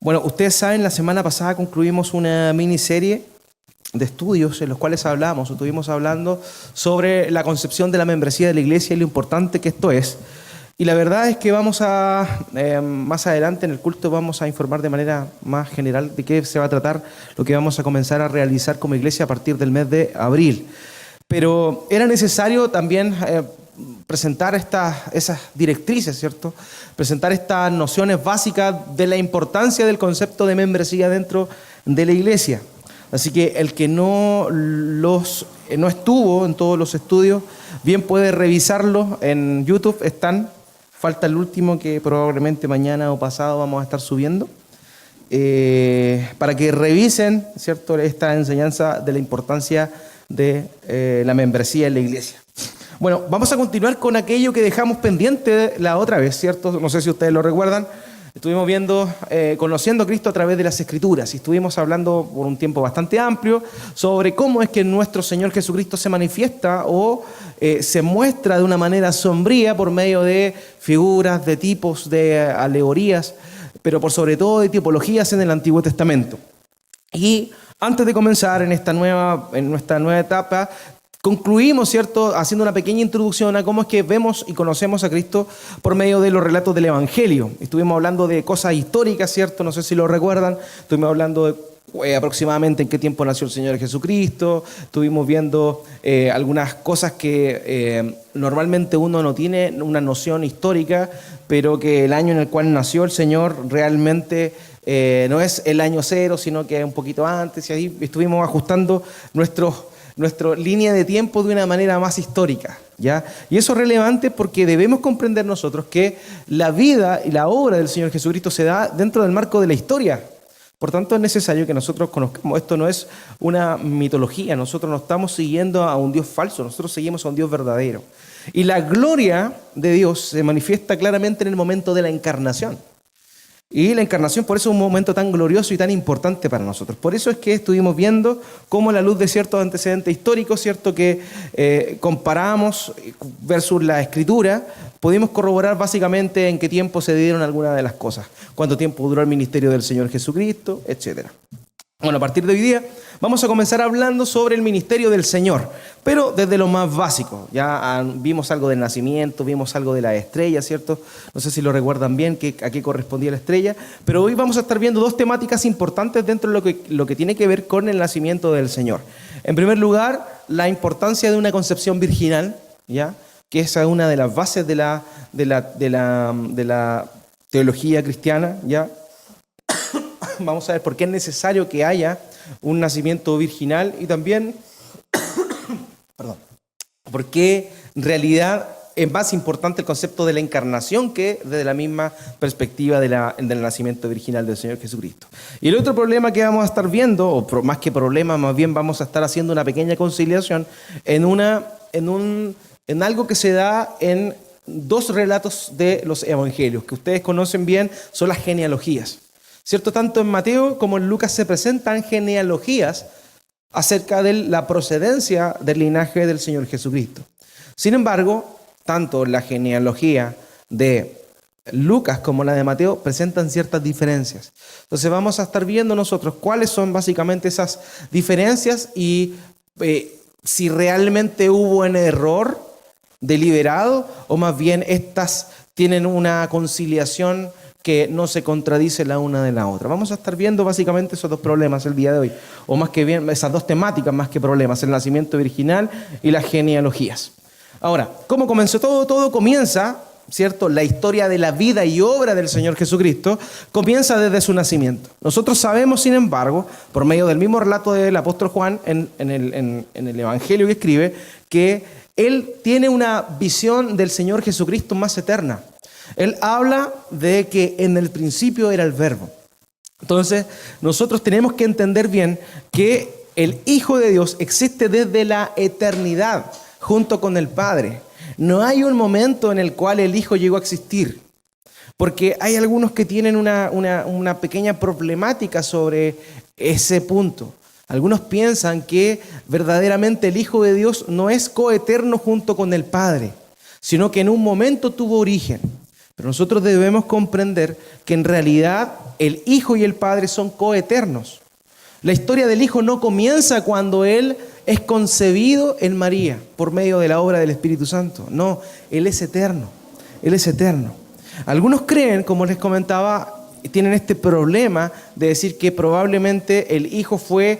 Bueno, ustedes saben, la semana pasada concluimos una miniserie de estudios en los cuales estuvimos hablando sobre la concepción de la membresía de la iglesia y lo importante que esto es. Y la verdad es que más adelante en el culto vamos a informar de manera más general de qué se va a tratar lo que vamos a comenzar a realizar como iglesia a partir del mes de abril. Pero era necesario también presentar esas directrices, ¿cierto? Presentar estas nociones básicas de la importancia del concepto de membresía dentro de la iglesia. Así que el que no estuvo en todos los estudios, bien puede revisarlo en YouTube, falta el último que probablemente mañana o pasado vamos a estar subiendo, para que revisen, ¿cierto?, esta enseñanza de la importancia de la membresía en la iglesia. Bueno, vamos a continuar con aquello que dejamos pendiente la otra vez, ¿cierto? No sé si ustedes lo recuerdan. Estuvimos viendo, conociendo a Cristo a través de las Escrituras y estuvimos hablando por un tiempo bastante amplio sobre cómo es que nuestro Señor Jesucristo se manifiesta o se muestra de una manera sombría por medio de figuras, de tipos, de alegorías, pero por sobre todo de tipologías en el Antiguo Testamento. Y antes de comenzar en nuestra nueva etapa, concluimos, ¿cierto?, haciendo una pequeña introducción a cómo es que vemos y conocemos a Cristo por medio de los relatos del Evangelio. Estuvimos hablando de cosas históricas, ¿cierto? No sé si lo recuerdan. Estuvimos hablando de aproximadamente en qué tiempo nació el Señor Jesucristo. Estuvimos viendo algunas cosas que normalmente uno no tiene una noción histórica, pero que el año en el cual nació el Señor realmente no es el año cero, sino que es un poquito antes. Y ahí estuvimos ajustando nuestra línea de tiempo de una manera más histórica, ¿ya? Y eso es relevante porque debemos comprender nosotros que la vida y la obra del Señor Jesucristo se da dentro del marco de la historia. Por tanto, es necesario que nosotros conozcamos, esto no es una mitología, nosotros no estamos siguiendo a un Dios falso, nosotros seguimos a un Dios verdadero. Y la gloria de Dios se manifiesta claramente en el momento de la encarnación. Y la encarnación por eso es un momento tan glorioso y tan importante para nosotros. Por eso es que estuvimos viendo cómo a la luz de ciertos antecedentes históricos, cierto, que comparamos versus la Escritura, pudimos corroborar básicamente en qué tiempo se dieron algunas de las cosas, cuánto tiempo duró el ministerio del Señor Jesucristo, etc. Bueno, a partir de hoy día vamos a comenzar hablando sobre el ministerio del Señor, pero desde lo más básico. Ya vimos algo del nacimiento, vimos algo de la estrella, ¿cierto? No sé si lo recuerdan bien, a qué correspondía la estrella, pero hoy vamos a estar viendo dos temáticas importantes dentro de lo que tiene que ver con el nacimiento del Señor. En primer lugar, la importancia de una concepción virginal, ¿ya?, que esa es una de las bases de la teología cristiana, ¿ya? Vamos a ver por qué es necesario que haya un nacimiento virginal y también por qué en realidad es más importante el concepto de la encarnación que desde la misma perspectiva del nacimiento virginal del Señor Jesucristo. Y el otro problema que vamos a estar viendo, o más que problema, más bien vamos a estar haciendo una pequeña conciliación en algo que se da en dos relatos de los evangelios, que ustedes conocen bien, son las genealogías. ¿Cierto? Tanto en Mateo como en Lucas se presentan genealogías acerca de la procedencia del linaje del Señor Jesucristo. Sin embargo, tanto la genealogía de Lucas como la de Mateo presentan ciertas diferencias. Entonces vamos a estar viendo nosotros cuáles son básicamente esas diferencias y si realmente hubo un error deliberado o más bien estas tienen una conciliación que no se contradice la una de la otra. Vamos a estar viendo básicamente esos dos problemas el día de hoy, o más que bien esas dos temáticas más que problemas, el nacimiento virginal y las genealogías. Ahora, ¿cómo comenzó todo? Todo comienza, ¿cierto? La historia de la vida y obra del Señor Jesucristo comienza desde su nacimiento. Nosotros sabemos, sin embargo, por medio del mismo relato del apóstol Juan en el Evangelio que escribe, que él tiene una visión del Señor Jesucristo más eterna. Él habla de que en el principio era el Verbo. Entonces, nosotros tenemos que entender bien que el Hijo de Dios existe desde la eternidad, junto con el Padre. No hay un momento en el cual el Hijo llegó a existir, porque hay algunos que tienen una pequeña problemática sobre ese punto. Algunos piensan que verdaderamente el Hijo de Dios no es coeterno junto con el Padre, sino que en un momento tuvo origen. Pero nosotros debemos comprender que en realidad el Hijo y el Padre son coeternos. La historia del Hijo no comienza cuando Él es concebido en María por medio de la obra del Espíritu Santo. No, Él es eterno. Él es eterno. Algunos creen, como les comentaba, tienen este problema de decir que probablemente el Hijo fue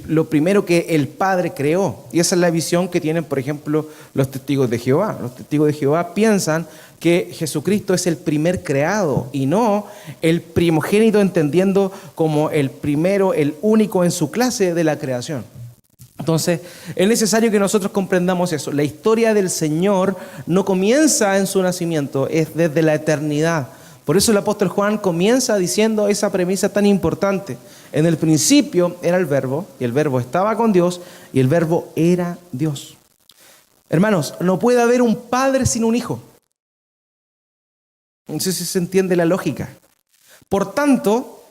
lo primero que el Padre creó. Y esa es la visión que tienen, por ejemplo, los testigos de Jehová. Los testigos de Jehová piensan que Jesucristo es el primer creado y no el primogénito, entendiendo como el primero, el único en su clase de la creación. Entonces, es necesario que nosotros comprendamos eso. La historia del Señor no comienza en su nacimiento, es desde la eternidad. Por eso el apóstol Juan comienza diciendo esa premisa tan importante. En el principio era el Verbo, y el Verbo estaba con Dios, y el Verbo era Dios. Hermanos, no puede haber un padre sin un hijo. No sé si se entiende la lógica. Por tanto,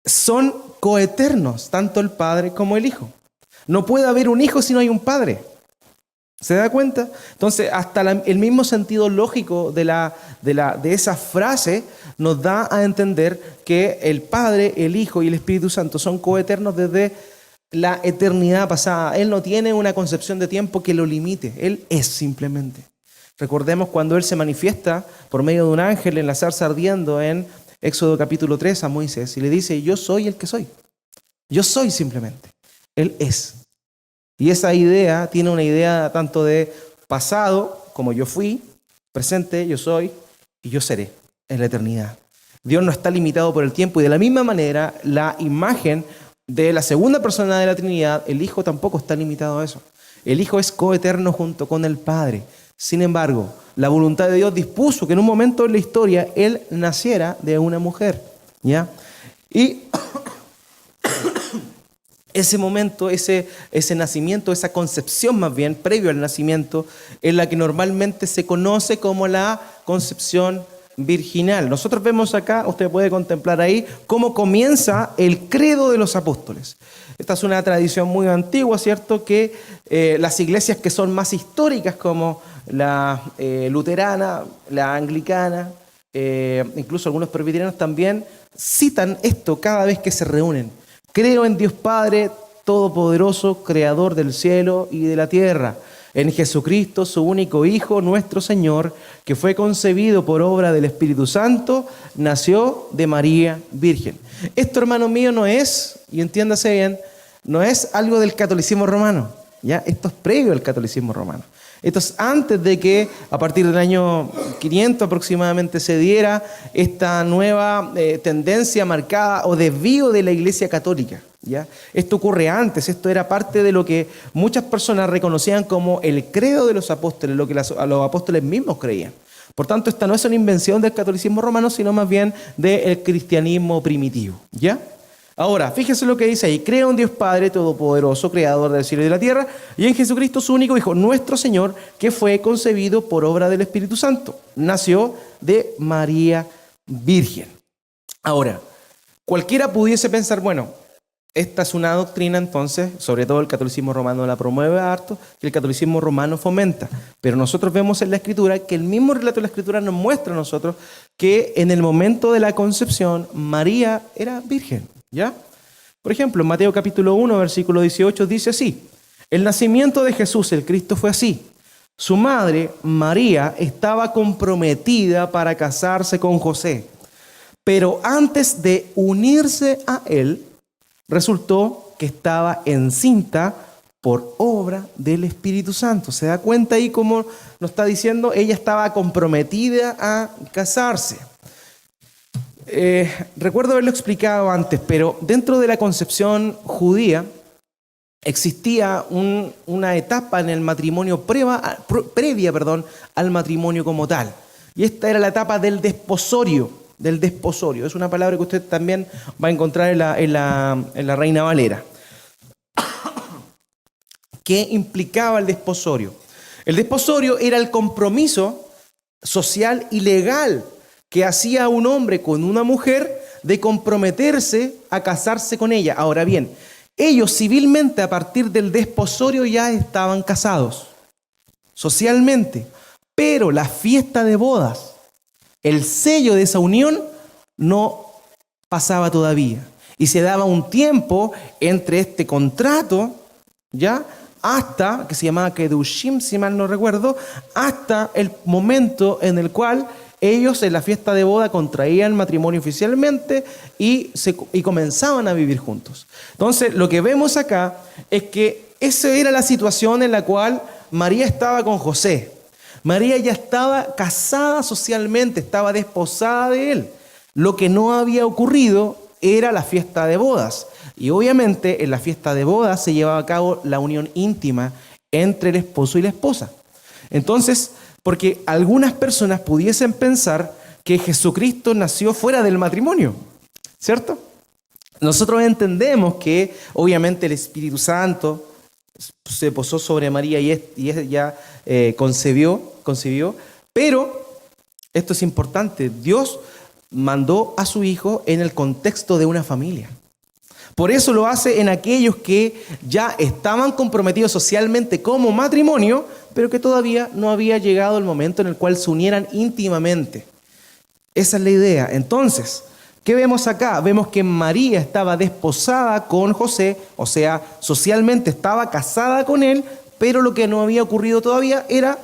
son coeternos, tanto el Padre como el Hijo. No puede haber un hijo si no hay un padre. ¿Se da cuenta? Entonces, hasta el mismo sentido lógico de esa frase nos da a entender que el Padre, el Hijo y el Espíritu Santo son coeternos desde la eternidad pasada. Él no tiene una concepción de tiempo que lo limite. Él es simplemente. Recordemos cuando Él se manifiesta por medio de un ángel en la zarza ardiendo en Éxodo capítulo 3 a Moisés y le dice: yo soy el que soy. Yo soy simplemente. Él es. Y esa idea tiene una idea tanto de pasado, como yo fui, presente, yo soy, y yo seré en la eternidad. Dios no está limitado por el tiempo y de la misma manera la imagen de la segunda persona de la Trinidad, el Hijo, tampoco está limitado a eso. El Hijo es coeterno junto con el Padre. Sin embargo, la voluntad de Dios dispuso que en un momento en la historia Él naciera de una mujer, ¿ya? Y ese momento, ese nacimiento, esa concepción más bien, previo al nacimiento, es la que normalmente se conoce como la concepción virginal. Nosotros vemos acá, usted puede contemplar ahí, cómo comienza el credo de los apóstoles. Esta es una tradición muy antigua, ¿cierto? Que las iglesias que son más históricas, como la luterana, la anglicana, incluso algunos presbiterianos también citan esto cada vez que se reúnen. Creo en Dios Padre Todopoderoso, Creador del cielo y de la tierra, en Jesucristo, su único Hijo, nuestro Señor, que fue concebido por obra del Espíritu Santo, nació de María Virgen. Esto, hermano mío, no es, y entiéndase bien, no es algo del catolicismo romano, ¿ya? Esto es previo al catolicismo romano. Esto es antes de que a partir del año 500 aproximadamente se diera esta nueva tendencia marcada o desvío de la Iglesia Católica, ¿ya? Esto ocurre antes, esto era parte de lo que muchas personas reconocían como el credo de los apóstoles, lo que los apóstoles mismos creían. Por tanto, esta no es una invención del catolicismo romano, sino más bien del cristianismo primitivo, ¿ya? Ahora, fíjese lo que dice ahí: creo en Dios Padre Todopoderoso, Creador del cielo y de la tierra, y en Jesucristo su único Hijo, nuestro Señor, que fue concebido por obra del Espíritu Santo. Nació de María Virgen. Ahora, cualquiera pudiese pensar, bueno, esta es una doctrina entonces, sobre todo el catolicismo romano la promueve harto, que el catolicismo romano fomenta. Pero nosotros vemos en la Escritura que el mismo relato de la Escritura nos muestra a nosotros que en el momento de la concepción María era virgen, ¿ya? Por ejemplo, en Mateo capítulo 1, versículo 18 dice así: el nacimiento de Jesús, el Cristo, fue así. Su madre, María, estaba comprometida para casarse con José, pero antes de unirse a él, resultó que estaba encinta por obra del Espíritu Santo. ¿Se da cuenta ahí cómo nos está diciendo? Ella estaba comprometida a casarse. Recuerdo haberlo explicado antes, pero dentro de la concepción judía existía una etapa en el matrimonio previa al matrimonio como tal. Y esta era la etapa del desposorio. Es una palabra que usted también va a encontrar en la Reina Valera. ¿Qué implicaba el desposorio? El desposorio era el compromiso social y legal que hacía un hombre con una mujer de comprometerse a casarse con ella. Ahora bien, ellos civilmente a partir del desposorio ya estaban casados, socialmente, pero la fiesta de bodas, el sello de esa unión, no pasaba todavía. Y se daba un tiempo entre este contrato, ¿ya? Hasta, que se llamaba Kedushim, si mal no recuerdo, hasta el momento en el cual ellos en la fiesta de boda contraían matrimonio oficialmente y comenzaban a vivir juntos. Entonces, lo que vemos acá es que esa era la situación en la cual María estaba con José. María ya estaba casada socialmente, estaba desposada de él. Lo que no había ocurrido era la fiesta de bodas. Y obviamente en la fiesta de bodas se llevaba a cabo la unión íntima entre el esposo y la esposa. Entonces, porque algunas personas pudiesen pensar que Jesucristo nació fuera del matrimonio, ¿cierto? Nosotros entendemos que obviamente el Espíritu Santo se posó sobre María y ella concibió, pero esto es importante, Dios mandó a su Hijo en el contexto de una familia. Por eso lo hace en aquellos que ya estaban comprometidos socialmente como matrimonio, pero que todavía no había llegado el momento en el cual se unieran íntimamente. Esa es la idea. Entonces, ¿qué vemos acá? Vemos que María estaba desposada con José, o sea, socialmente estaba casada con él, pero lo que no había ocurrido todavía era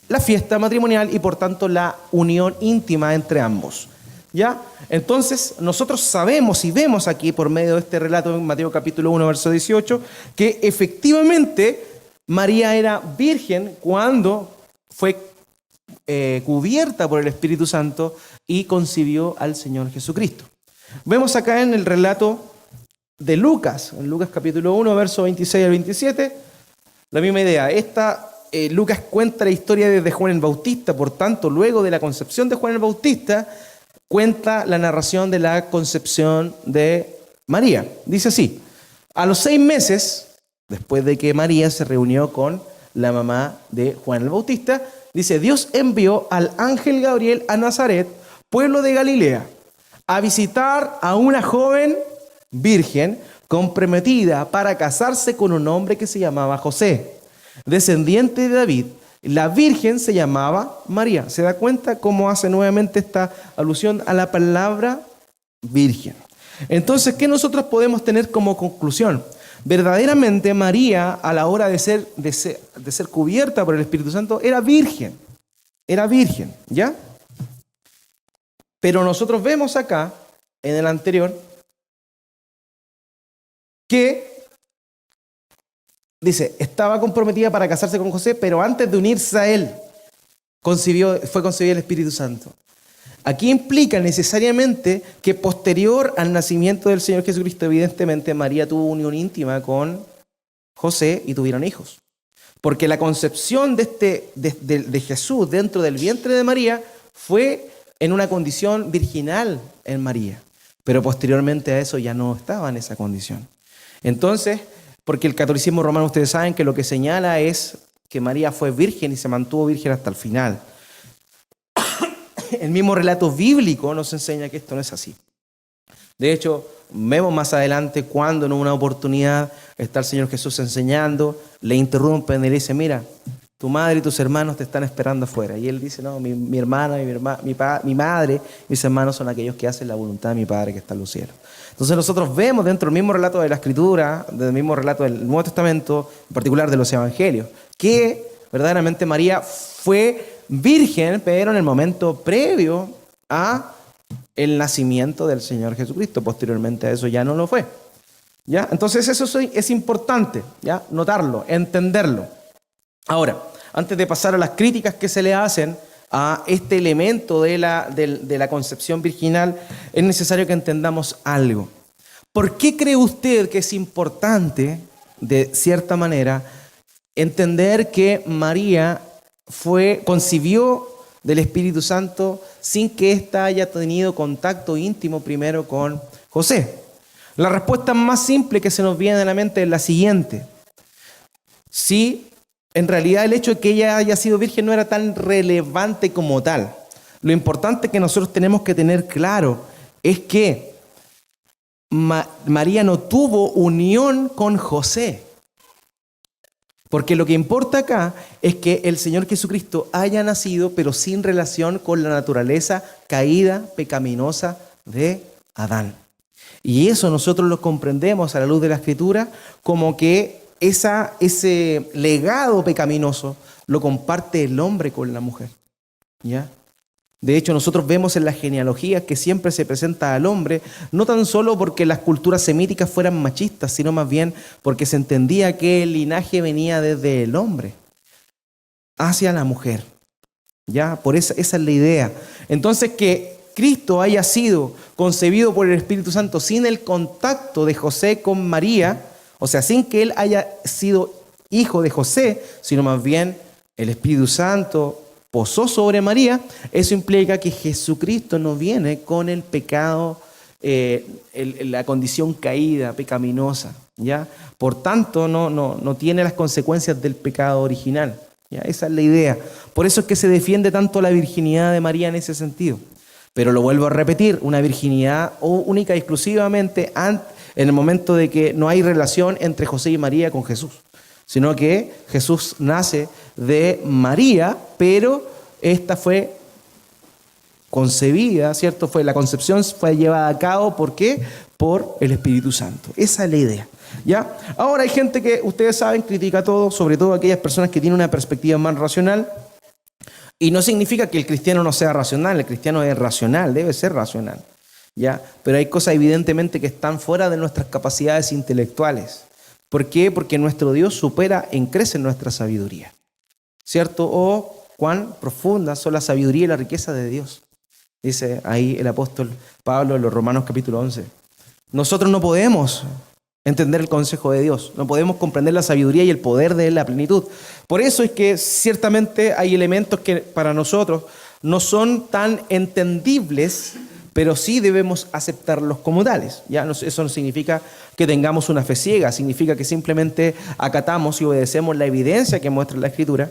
la fiesta matrimonial y por tanto la unión íntima entre ambos. ¿Ya? Entonces, nosotros sabemos y vemos aquí por medio de este relato en Mateo capítulo 1, verso 18, que efectivamente María era virgen cuando fue cubierta por el Espíritu Santo y concibió al Señor Jesucristo. Vemos acá en el relato de Lucas, en Lucas capítulo 1, verso 26 al 27, la misma idea. Lucas cuenta la historia desde Juan el Bautista, por tanto, luego de la concepción de Juan el Bautista, cuenta la narración de la concepción de María. Dice así: a los 6 meses, después de que María se reunió con la mamá de Juan el Bautista, dice, Dios envió al ángel Gabriel a Nazaret, pueblo de Galilea, a visitar a una joven virgen comprometida para casarse con un hombre que se llamaba José, descendiente de David. La virgen se llamaba María. ¿Se da cuenta cómo hace nuevamente esta alusión a la palabra virgen? Entonces, ¿qué nosotros podemos tener como conclusión? Verdaderamente María, a la hora de ser cubierta por el Espíritu Santo, era virgen, ¿ya? Pero nosotros vemos acá, en el anterior, que dice, estaba comprometida para casarse con José, pero antes de unirse a él, fue concebido el Espíritu Santo. Aquí implica necesariamente que posterior al nacimiento del Señor Jesucristo, evidentemente María tuvo unión íntima con José y tuvieron hijos. Porque la concepción de Jesús dentro del vientre de María fue en una condición virginal en María. Pero posteriormente a eso ya no estaba en esa condición. Entonces, porque el catolicismo romano, ustedes saben que lo que señala es que María fue virgen y se mantuvo virgen hasta el final. El mismo relato bíblico nos enseña que esto no es así. De hecho, vemos más adelante cuando en una oportunidad está el Señor Jesús enseñando, le interrumpen y le dice, mira, tu madre y tus hermanos te están esperando afuera. Y él dice, no, mi hermana, mi madre, mis hermanos son aquellos que hacen la voluntad de mi Padre que está en los cielos. Entonces nosotros vemos dentro del mismo relato de la Escritura, del mismo relato del Nuevo Testamento, en particular de los Evangelios, que verdaderamente María fue virgen, pero en el momento previo a el nacimiento del Señor Jesucristo. Posteriormente a eso ya no lo fue. ¿Ya? Entonces eso es importante, ¿ya? Notarlo, entenderlo. Ahora, antes de pasar a las críticas que se le hacen a este elemento de la concepción virginal, es necesario que entendamos algo. ¿Por qué cree usted que es importante, de cierta manera, entender que María concibió del Espíritu Santo sin que ésta haya tenido contacto íntimo primero con José? La respuesta más simple que se nos viene a la mente es la siguiente. Sí, en realidad el hecho de que ella haya sido virgen no era tan relevante como tal. Lo importante que nosotros tenemos que tener claro es que María no tuvo unión con José. Porque lo que importa acá es que el Señor Jesucristo haya nacido, pero sin relación con la naturaleza caída, pecaminosa de Adán. Y eso nosotros lo comprendemos a la luz de la Escritura como que ese legado pecaminoso lo comparte el hombre con la mujer, ¿ya? De hecho, nosotros vemos en las genealogías que siempre se presenta al hombre, no tan solo porque las culturas semíticas fueran machistas, sino más bien porque se entendía que el linaje venía desde el hombre hacia la mujer, ¿ya? Por esa es la idea. Entonces, que Cristo haya sido concebido por el Espíritu Santo sin el contacto de José con María, o sea, sin que él haya sido hijo de José, sino más bien el Espíritu Santo posó sobre María, eso implica que Jesucristo no viene con el pecado, la condición caída, pecaminosa, ¿ya? Por tanto, no tiene las consecuencias del pecado original, ¿ya? Esa es la idea. Por eso es que se defiende tanto la virginidad de María en ese sentido. Pero lo vuelvo a repetir, una virginidad única y exclusivamente en el momento de que no hay relación entre José y María con Jesús, sino que Jesús nace de María, pero esta fue concebida, ¿cierto? La concepción fue llevada a cabo, ¿por qué? Por el Espíritu Santo. Esa es la idea, ¿ya? Ahora hay gente que, ustedes saben, critica todo, sobre todo aquellas personas que tienen una perspectiva más racional, y no significa que el cristiano no sea racional, el cristiano es racional, debe ser racional, ¿ya? Pero hay cosas evidentemente que están fuera de nuestras capacidades intelectuales. ¿Por qué? Porque nuestro Dios supera en creces nuestra sabiduría, ¿cierto? O cuán profundas son la sabiduría y la riqueza de Dios, dice ahí el apóstol Pablo en los Romanos capítulo 11. Nosotros no podemos entender el consejo de Dios, no podemos comprender la sabiduría y el poder de la plenitud. Por eso es que ciertamente hay elementos que para nosotros no son tan entendibles, pero sí debemos aceptarlos como tales, ¿ya? Eso no significa que tengamos una fe ciega, significa que simplemente acatamos y obedecemos la evidencia que muestra la Escritura,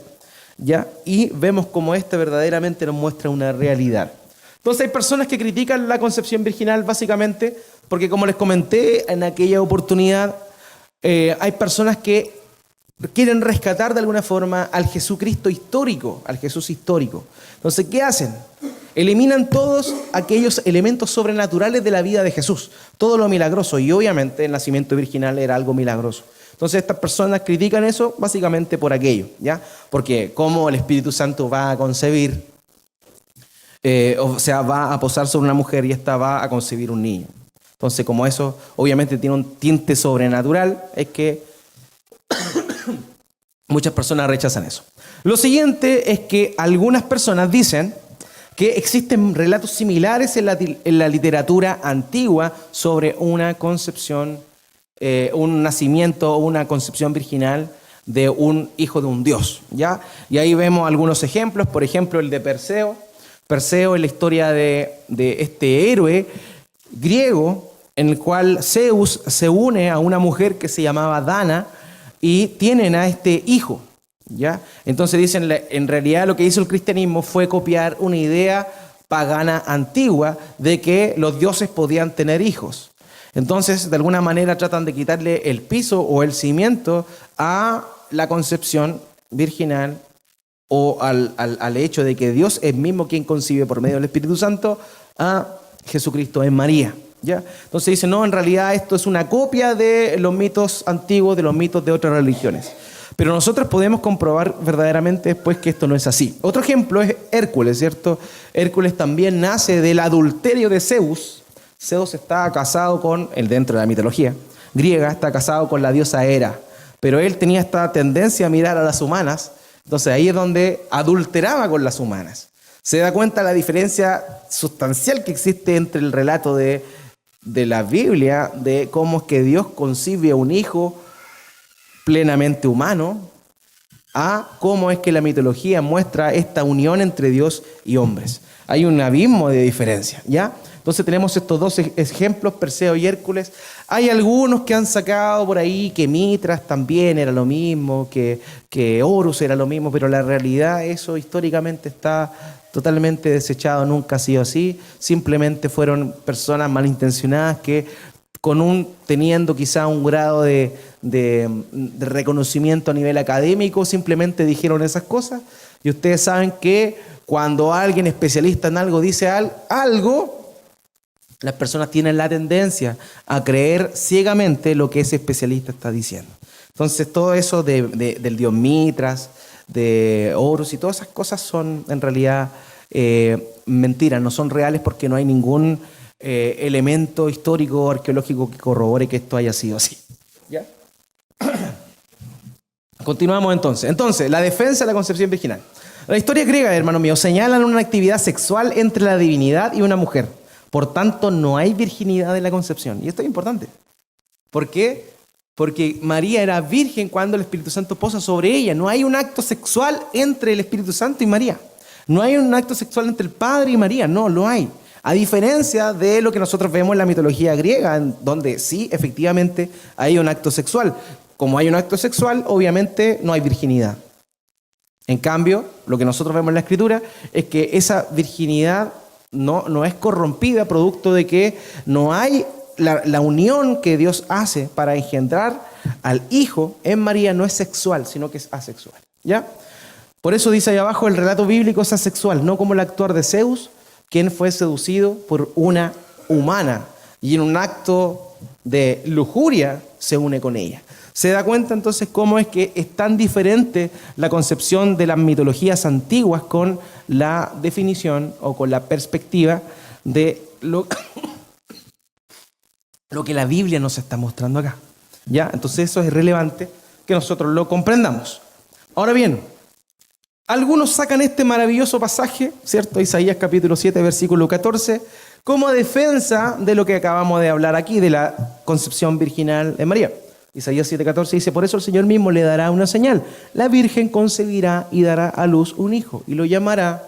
¿ya? Y vemos cómo ésta verdaderamente nos muestra una realidad. Entonces hay personas que critican la concepción virginal básicamente porque, como les comenté en aquella oportunidad, hay personas que quieren rescatar de alguna forma al Jesucristo histórico, al Jesús histórico. Entonces, ¿qué hacen? Eliminan todos aquellos elementos sobrenaturales de la vida de Jesús, todo lo milagroso, y obviamente el nacimiento virginal era algo milagroso. Entonces estas personas critican eso básicamente por aquello, ¿ya? Porque ¿cómo el Espíritu Santo va a concebir? Va a posar sobre una mujer y ésta va a concebir un niño. Entonces, como eso obviamente tiene un tinte sobrenatural, es que muchas personas rechazan eso. Lo siguiente es que algunas personas dicen que existen relatos similares en la literatura antigua sobre una concepción, un nacimiento o una concepción virginal de un hijo de un dios, ¿ya? Y ahí vemos algunos ejemplos, por ejemplo el de Perseo. Perseo es la historia de este héroe griego en el cual Zeus se une a una mujer que se llamaba Dana y tienen a este hijo, ¿ya? Entonces dicen, en realidad lo que hizo el cristianismo fue copiar una idea pagana antigua de que los dioses podían tener hijos. Entonces, de alguna manera tratan de quitarle el piso o el cimiento a la concepción virginal o al hecho de que Dios es mismo quien concibe por medio del Espíritu Santo a Jesucristo en María, ¿ya? Entonces dicen, no, en realidad esto es una copia de los mitos antiguos, de los mitos de otras religiones. Pero nosotros podemos comprobar verdaderamente después que esto no es así. Otro ejemplo es Hércules, ¿cierto? Hércules también nace del adulterio de Zeus. Zeus está casado dentro de la mitología griega, está casado con la diosa Hera. Pero él tenía esta tendencia a mirar a las humanas, entonces ahí es donde adulteraba con las humanas. Se da cuenta la diferencia sustancial que existe entre el relato de la Biblia, de cómo es que Dios concibe a un hijo plenamente humano, a cómo es que la mitología muestra esta unión entre Dios y hombres. Hay un abismo de diferencia, ¿ya? Entonces tenemos estos dos ejemplos, Perseo y Hércules. Hay algunos que han sacado por ahí que Mitras también era lo mismo, que Horus era lo mismo, pero la realidad eso históricamente está totalmente desechado, nunca ha sido así. Simplemente fueron personas malintencionadas que teniendo quizá un grado de reconocimiento a nivel académico, simplemente dijeron esas cosas. Y ustedes saben que cuando alguien especialista en algo dice algo, las personas tienen la tendencia a creer ciegamente lo que ese especialista está diciendo. Entonces, todo eso del dios Mitras, de Horus y todas esas cosas son en realidad mentiras, no son reales porque no hay ningún elemento histórico o arqueológico que corrobore que esto haya sido así. ¿Ya? Continuamos entonces. Entonces, la defensa de la concepción virginal. La historia griega, hermano mío, señalan una actividad sexual entre la divinidad y una mujer. Por tanto, no hay virginidad en la concepción. Y esto es importante. ¿Por qué? Porque María era virgen cuando el Espíritu Santo posa sobre ella. No hay un acto sexual entre el Espíritu Santo y María. No hay un acto sexual entre el Padre y María. No, lo hay. A diferencia de lo que nosotros vemos en la mitología griega, en donde sí, efectivamente, hay un acto sexual. Como hay un acto sexual, obviamente no hay virginidad. En cambio, lo que nosotros vemos en la Escritura es que esa virginidad no es corrompida producto de que no hay la unión que Dios hace para engendrar al Hijo en María no es sexual, sino que es asexual. ¿Ya? Por eso dice ahí abajo, el relato bíblico es asexual, no como el actuar de Zeus, quien fue seducido por una humana y en un acto de lujuria se une con ella. ¿Se da cuenta entonces cómo es que es tan diferente la concepción de las mitologías antiguas con la definición o con la perspectiva de lo que la Biblia nos está mostrando acá? ¿Ya? Entonces eso es relevante que nosotros lo comprendamos. Ahora bien, algunos sacan este maravilloso pasaje, ¿cierto? Isaías capítulo 7, versículo 14, como defensa de lo que acabamos de hablar aquí, de la concepción virginal de María. Isaías 7:14 dice, por eso el Señor mismo le dará una señal. La Virgen concebirá y dará a luz un hijo y lo llamará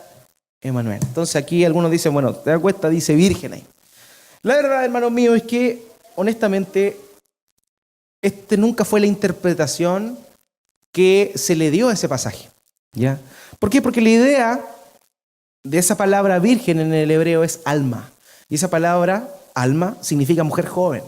Emmanuel. Entonces aquí algunos dicen, bueno, te das cuenta, dice virgen ahí. La verdad, hermanos míos, es que honestamente nunca fue la interpretación que se le dio a ese pasaje. ¿Ya? ¿Por qué? Porque la idea de esa palabra virgen en el hebreo es alma. Y esa palabra, alma, significa mujer joven,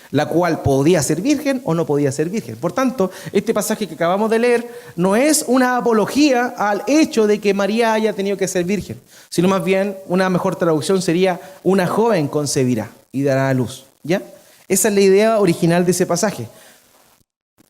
la cual podía ser virgen o no podía ser virgen. Por tanto, este pasaje que acabamos de leer no es una apología al hecho de que María haya tenido que ser virgen, sino más bien una mejor traducción sería una joven concebirá y dará a luz. ¿Ya? Esa es la idea original de ese pasaje.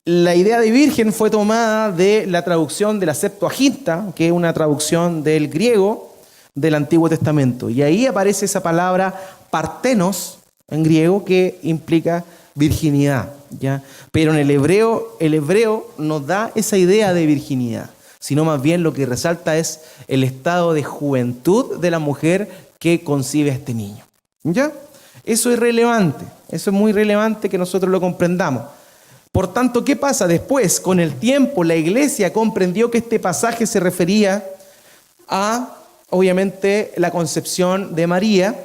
La idea de virgen fue tomada de la traducción de la Septuaginta, que es una traducción del griego del Antiguo Testamento. Y ahí aparece esa palabra partenos en griego que implica virginidad, ¿ya? Pero en el hebreo no da esa idea de virginidad, sino más bien lo que resalta es el estado de juventud de la mujer que concibe a este niño. ¿Ya? Eso es relevante, eso es muy relevante que nosotros lo comprendamos. Por tanto, ¿qué pasa después? Con el tiempo la iglesia comprendió que este pasaje se refería a, obviamente, la concepción de María,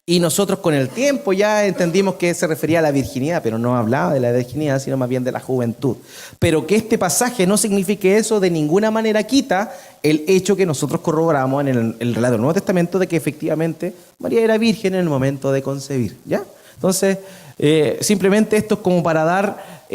y nosotros con el tiempo ya entendimos que se refería a la virginidad, pero no hablaba de la virginidad, sino más bien de la juventud. Pero que este pasaje no signifique eso, de ninguna manera quita el hecho que nosotros corroboramos en el relato del Nuevo Testamento de que efectivamente María era virgen en el momento de concebir. ¿Ya? Entonces, simplemente esto es como para dar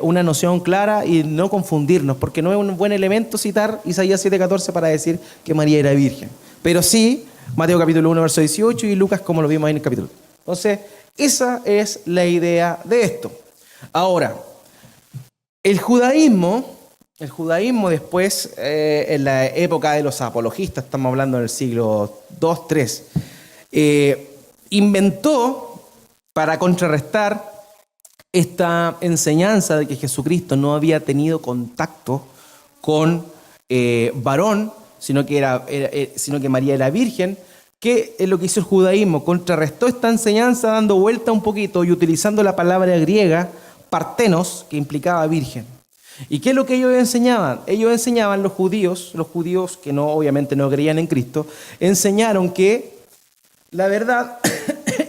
una noción clara y no confundirnos, porque no es un buen elemento citar Isaías 7:14 para decir que María era virgen. Pero sí, Mateo capítulo 1, verso 18 y Lucas como lo vimos ahí en el capítulo. Entonces, esa es la idea de esto. Ahora, el judaísmo después, en la época de los apologistas, estamos hablando del siglo II, III, inventó para contrarrestar esta enseñanza de que Jesucristo no había tenido contacto con varón, sino que María era virgen. ¿Qué es lo que hizo el judaísmo? Contrarrestó esta enseñanza dando vuelta un poquito y utilizando la palabra griega partenos, que implicaba virgen. ¿Y qué es lo que ellos enseñaban? Ellos enseñaban, los judíos que obviamente no creían en Cristo, enseñaron que la verdad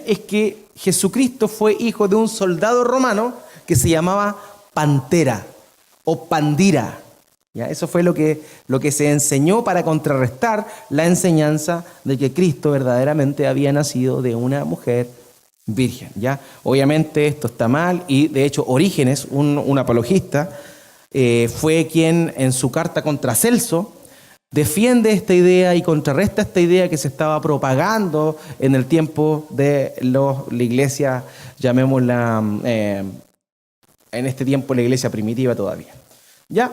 es que Jesucristo fue hijo de un soldado romano que se llamaba Pantera o Pandira. ¿Ya? Eso fue lo que se enseñó para contrarrestar la enseñanza de que Cristo verdaderamente había nacido de una mujer virgen. ¿Ya? Obviamente esto está mal y de hecho Orígenes, un apologista, fue quien en su carta contra Celso defiende esta idea y contrarresta esta idea que se estaba propagando en el tiempo de la iglesia, llamémosla, en este tiempo la iglesia primitiva todavía. ¿Ya?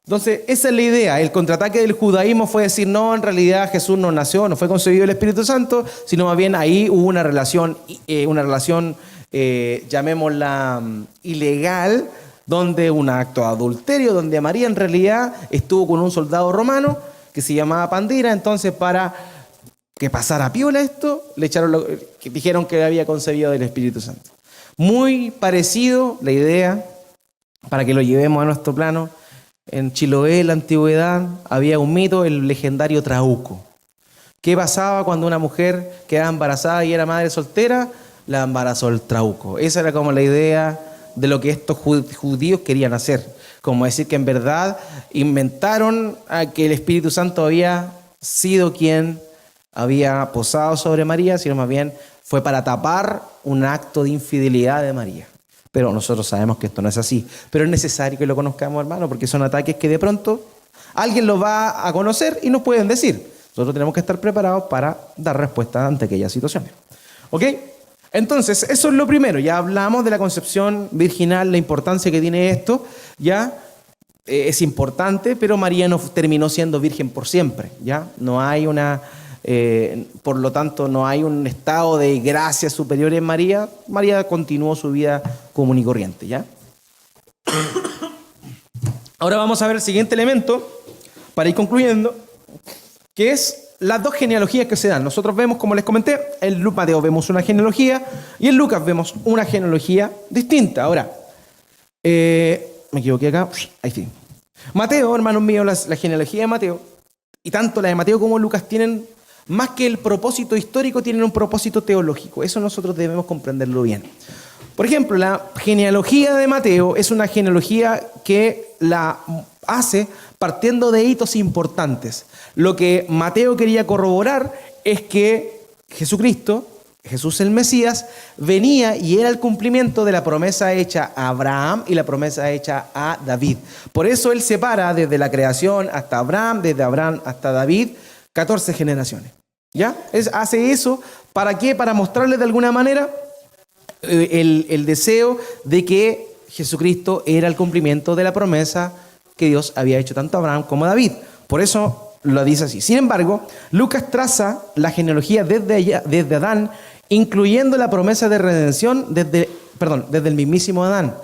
Entonces, esa es la idea. El contraataque del judaísmo fue decir, no, en realidad Jesús no nació, no fue concebido el Espíritu Santo, sino más bien ahí hubo una relación, llamémosla ilegal, donde un acto de adulterio, donde María en realidad estuvo con un soldado romano que se llamaba Pandira. Entonces, para que pasara piola esto, dijeron que había concebido del Espíritu Santo. Muy parecido la idea, para que lo llevemos a nuestro plano. En Chiloé, en la antigüedad, había un mito, el legendario Trauco. ¿Qué pasaba cuando una mujer quedaba embarazada y era madre soltera? La embarazó el Trauco. Esa era como la idea de lo que estos judíos querían hacer. Como decir que en verdad inventaron que el Espíritu Santo había sido quien había posado sobre María, sino más bien fue para tapar un acto de infidelidad de María. Pero nosotros sabemos que esto no es así. Pero es necesario que lo conozcamos, hermano, porque son ataques que de pronto alguien los va a conocer y nos pueden decir. Nosotros tenemos que estar preparados para dar respuesta ante aquellas situaciones. ¿Ok? Entonces, eso es lo primero. Ya hablamos de la concepción virginal, la importancia que tiene esto. Ya es importante, pero María no terminó siendo virgen por siempre. Ya no hay por lo tanto, no hay un estado de gracia superior en María. María continuó su vida común y corriente, ¿ya? Ahora vamos a ver el siguiente elemento, para ir concluyendo, que es las dos genealogías que se dan. Nosotros vemos, como les comenté, en Mateo vemos una genealogía y en Lucas vemos una genealogía distinta. Ahora, me equivoqué acá, ahí sí. Mateo, hermanos míos, la genealogía de Mateo, y tanto la de Mateo como Lucas tienen, más que el propósito histórico, tienen un propósito teológico. Eso nosotros debemos comprenderlo bien. Por ejemplo, la genealogía de Mateo es una genealogía que la hace partiendo de hitos importantes. Lo que Mateo quería corroborar es que Jesucristo, Jesús el Mesías, venía y era el cumplimiento de la promesa hecha a Abraham y la promesa hecha a David. Por eso él separa desde la creación hasta Abraham, desde Abraham hasta David, 14 generaciones. ¿Ya? Hace eso, ¿para qué? Para mostrarles de alguna manera el deseo de que Jesucristo era el cumplimiento de la promesa que Dios había hecho tanto a Abraham como a David. Por eso lo dice así. Sin embargo, Lucas traza la genealogía desde Adán, incluyendo la promesa de redención desde el mismísimo Adán.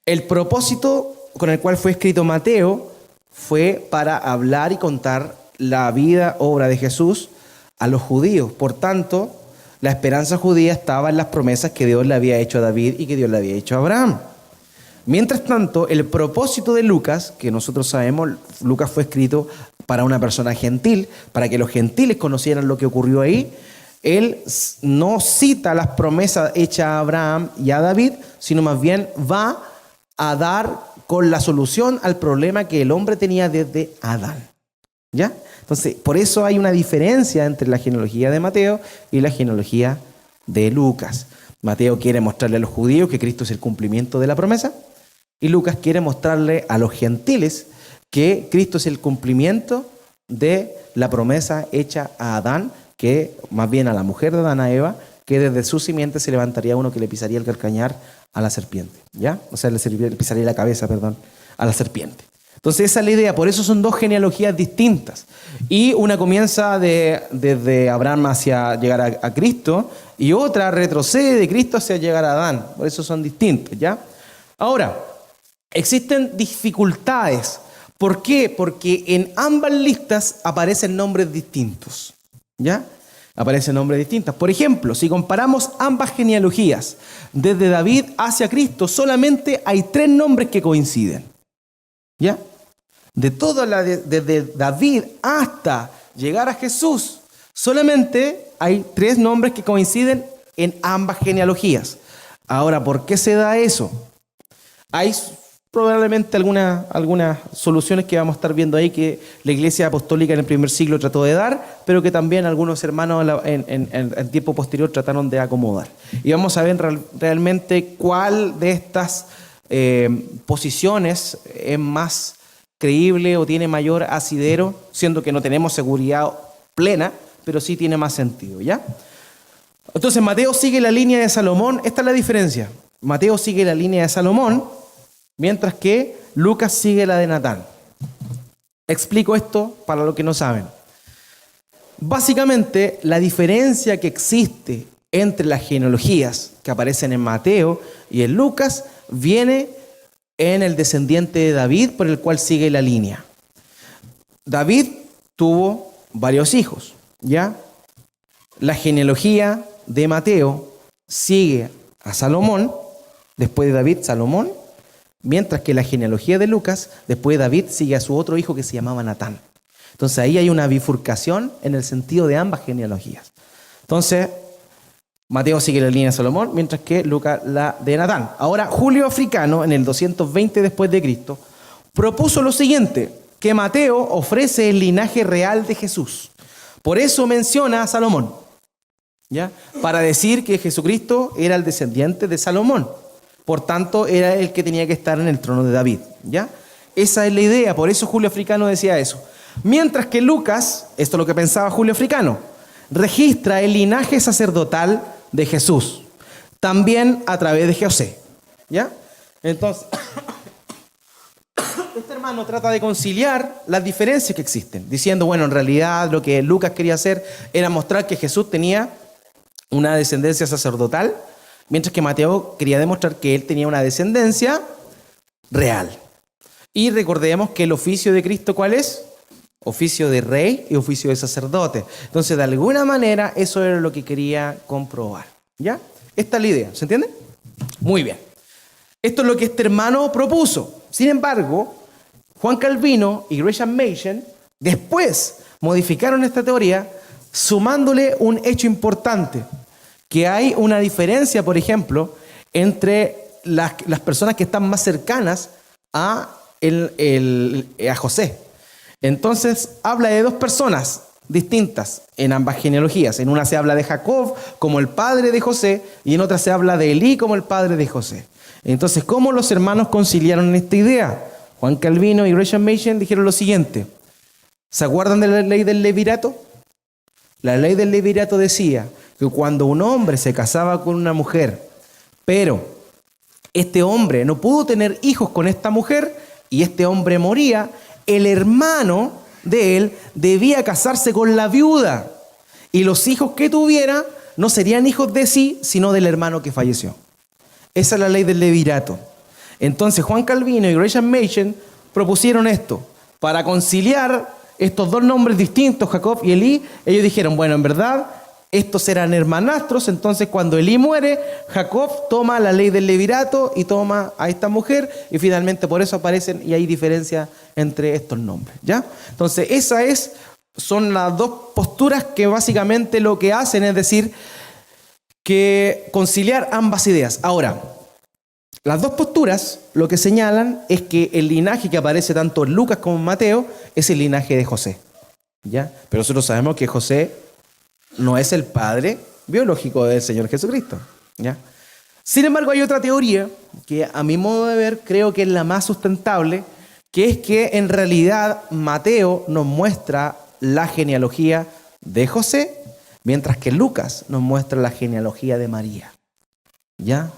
El propósito con el cual fue escrito Mateo fue para hablar y contar la vida, obra de Jesús a los judíos. Por tanto, la esperanza judía estaba en las promesas que Dios le había hecho a David y que Dios le había hecho a Abraham. Mientras tanto, el propósito de Lucas, que nosotros sabemos, Lucas fue escrito para una persona gentil, para que los gentiles conocieran lo que ocurrió ahí. Él no cita las promesas hechas a Abraham y a David, sino más bien va a dar con la solución al problema que el hombre tenía desde Adán. ¿Ya? Entonces, por eso hay una diferencia entre la genealogía de Mateo y la genealogía de Lucas. Mateo quiere mostrarle a los judíos que Cristo es el cumplimiento de la promesa y Lucas quiere mostrarle a los gentiles que Cristo es el cumplimiento de la promesa hecha a Adán, que más bien a la mujer de Adán, a Eva, que desde su simiente se levantaría uno que le pisaría el calcañar a la serpiente. ¿Ya? O sea, le pisaría la cabeza, a la serpiente. Entonces esa es la idea, por eso son dos genealogías distintas. Y una comienza desde Abraham hacia llegar a Cristo y otra retrocede de Cristo hacia llegar a Adán. Por eso son distintos, ¿ya? Ahora, existen dificultades. ¿Por qué? Porque en ambas listas aparecen nombres distintos, ¿ya? Aparecen nombres distintos. Por ejemplo, si comparamos ambas genealogías, desde David hacia Cristo, solamente hay 3 nombres que coinciden, ¿ya? Desde David hasta llegar a Jesús, solamente hay 3 nombres que coinciden en ambas genealogías. Ahora, ¿por qué se da eso? Hay probablemente algunas soluciones que vamos a estar viendo ahí que la Iglesia Apostólica en el primer siglo trató de dar, pero que también algunos hermanos en tiempo posterior trataron de acomodar. Y vamos a ver realmente cuál de estas posiciones es más creíble o tiene mayor asidero, siendo que no tenemos seguridad plena, pero sí tiene más sentido, ¿ya? Entonces Mateo sigue la línea de Salomón. Esta es la diferencia. Mateo sigue la línea de Salomón, mientras que Lucas sigue la de Natán. Explico esto para los que no saben. Básicamente, la diferencia que existe entre las genealogías que aparecen en Mateo y en Lucas viene en el descendiente de David por el cual sigue la línea. David tuvo varios hijos, ¿ya? La genealogía de Mateo sigue a Salomón, después de David, Salomón, mientras que la genealogía de Lucas, después de David, sigue a su otro hijo que se llamaba Natán. Entonces ahí hay una bifurcación en el sentido de ambas genealogías. Entonces, Mateo sigue la línea de Salomón, mientras que Lucas la de Natán. Ahora, Julio Africano, en el 220 después de Cristo, propuso lo siguiente, que Mateo ofrece el linaje real de Jesús. Por eso menciona a Salomón, ¿ya? Para decir que Jesucristo era el descendiente de Salomón. Por tanto, era el que tenía que estar en el trono de David, ¿ya? Esa es la idea, por eso Julio Africano decía eso. Mientras que Lucas, esto es lo que pensaba Julio Africano, registra el linaje sacerdotal de Jesús, también a través de José, ¿ya? Entonces, este hermano trata de conciliar las diferencias que existen, diciendo, bueno, en realidad lo que Lucas quería hacer era mostrar que Jesús tenía una descendencia sacerdotal, mientras que Mateo quería demostrar que él tenía una descendencia real. Y recordemos que el oficio de Cristo, ¿cuál es? Oficio de rey y oficio de sacerdote. Entonces, de alguna manera, eso era lo que quería comprobar, ¿ya? Esta es la idea, ¿se entiende? Muy bien. Esto es lo que este hermano propuso. Sin embargo, Juan Calvino y Gresham Machen después modificaron esta teoría sumándole un hecho importante, que hay una diferencia, por ejemplo, entre las personas que están más cercanas a José. Entonces, habla de dos personas distintas en ambas genealogías. En una se habla de Jacob como el padre de José y en otra se habla de Elí como el padre de José. Entonces, ¿cómo los hermanos conciliaron esta idea? Juan Calvino y Gresham Machen dijeron lo siguiente. ¿Se acuerdan de la ley del levirato? La ley del levirato decía que cuando un hombre se casaba con una mujer, pero este hombre no pudo tener hijos con esta mujer y este hombre moría, el hermano de él debía casarse con la viuda y los hijos que tuviera no serían hijos de sí, sino del hermano que falleció. Esa es la ley del levirato. Entonces Juan Calvino y Gresham Machen propusieron esto para conciliar estos dos nombres distintos, Jacob y Elí. Ellos dijeron, bueno, en verdad estos eran hermanastros, entonces cuando Elí muere, Jacob toma la ley del levirato y toma a esta mujer y finalmente por eso aparecen y hay diferencia entre estos nombres, ¿ya? Entonces son las dos posturas que básicamente lo que hacen es decir que conciliar ambas ideas. Ahora, las dos posturas lo que señalan es que el linaje que aparece tanto en Lucas como en Mateo es el linaje de José, ¿ya? Pero nosotros sabemos que José no es el padre biológico del Señor Jesucristo, ¿ya? Sin embargo, hay otra teoría que a mi modo de ver creo que es la más sustentable, que es que en realidad Mateo nos muestra la genealogía de José, mientras que Lucas nos muestra la genealogía de María, ¿ya?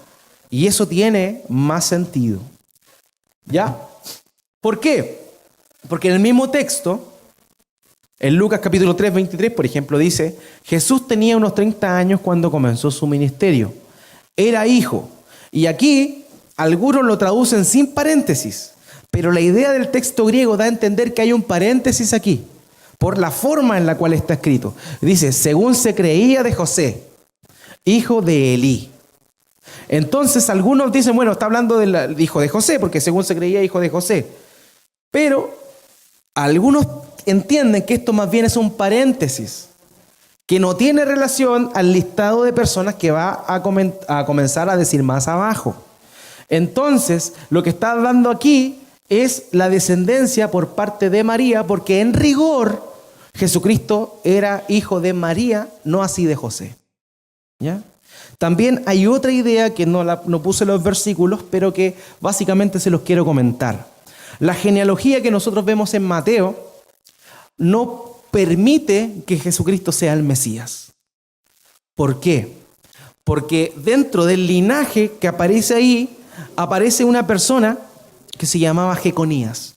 Y eso tiene más sentido, ¿ya? ¿Por qué? Porque en el mismo texto, en Lucas capítulo 3, 23, por ejemplo, dice, Jesús tenía unos 30 años cuando comenzó su ministerio. Era hijo. Y aquí algunos lo traducen sin paréntesis, pero la idea del texto griego da a entender que hay un paréntesis aquí, por la forma en la cual está escrito. Dice, según se creía de José, hijo de Elí. Entonces algunos dicen, bueno, está hablando del hijo de José, porque según se creía hijo de José. Pero algunos entienden que esto más bien es un paréntesis, que no tiene relación al listado de personas que va a comenzar a decir más abajo. Entonces, lo que está hablando aquí es la descendencia por parte de María, porque en rigor Jesucristo era hijo de María, no así de José, ¿ya? También hay otra idea que no puse en los versículos, pero que básicamente se los quiero comentar. La genealogía que nosotros vemos en Mateo no permite que Jesucristo sea el Mesías. ¿Por qué? Porque dentro del linaje que aparece ahí, aparece una persona que se llamaba Jeconías.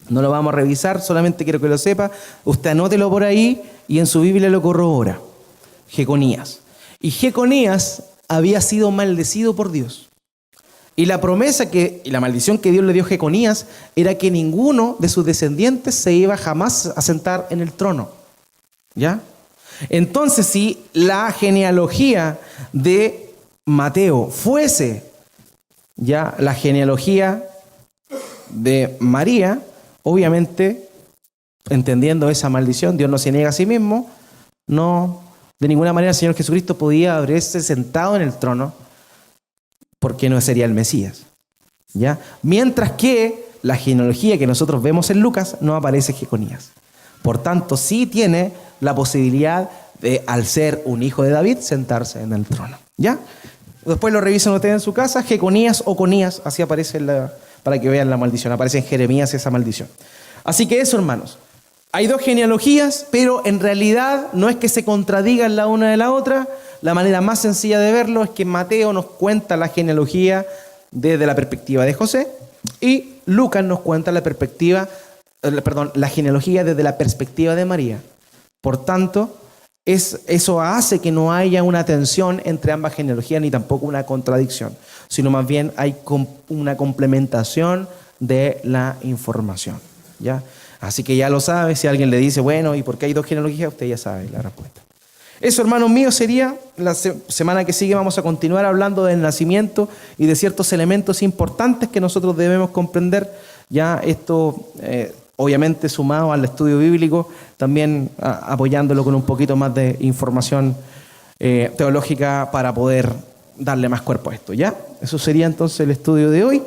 No lo vamos a revisar, solamente quiero que lo sepa. Usted anótelo por ahí y en su Biblia lo corrobora. Jeconías. Y Jeconías había sido maldecido por Dios. Y la promesa y la maldición que Dios le dio a Jeconías era que ninguno de sus descendientes se iba jamás a sentar en el trono. ¿Ya? Entonces, si la genealogía de Mateo fuese ya la genealogía de María, obviamente, entendiendo esa maldición, Dios no se niega a sí mismo, no, de ninguna manera el Señor Jesucristo podía haberse sentado en el trono, porque no sería el Mesías. ¿Ya? Mientras que la genealogía que nosotros vemos en Lucas no aparece Jeconías. Por tanto, sí tiene la posibilidad de, al ser un hijo de David, sentarse en el trono. ¿Ya? Después lo revisan ustedes en su casa, Jeconías o Conías, así aparece para que vean la maldición, aparece en Jeremías esa maldición. Así que eso, hermanos, hay dos genealogías, pero en realidad no es que se contradigan la una de la otra. La manera más sencilla de verlo es que Mateo nos cuenta la genealogía desde la perspectiva de José y Lucas nos cuenta la genealogía desde la perspectiva de María. Por tanto, eso hace que no haya una tensión entre ambas genealogías ni tampoco una contradicción, sino más bien hay una complementación de la información. ¿Ya? Así que ya lo sabe, si alguien le dice, bueno, ¿y por qué hay dos genealogías? Usted ya sabe la respuesta. Eso, hermanos míos, sería la semana que sigue. Vamos a continuar hablando del nacimiento y de ciertos elementos importantes que nosotros debemos comprender. Ya esto, obviamente, sumado al estudio bíblico, también apoyándolo con un poquito más de información teológica para poder darle más cuerpo a esto. ¿Ya? Eso sería entonces el estudio de hoy.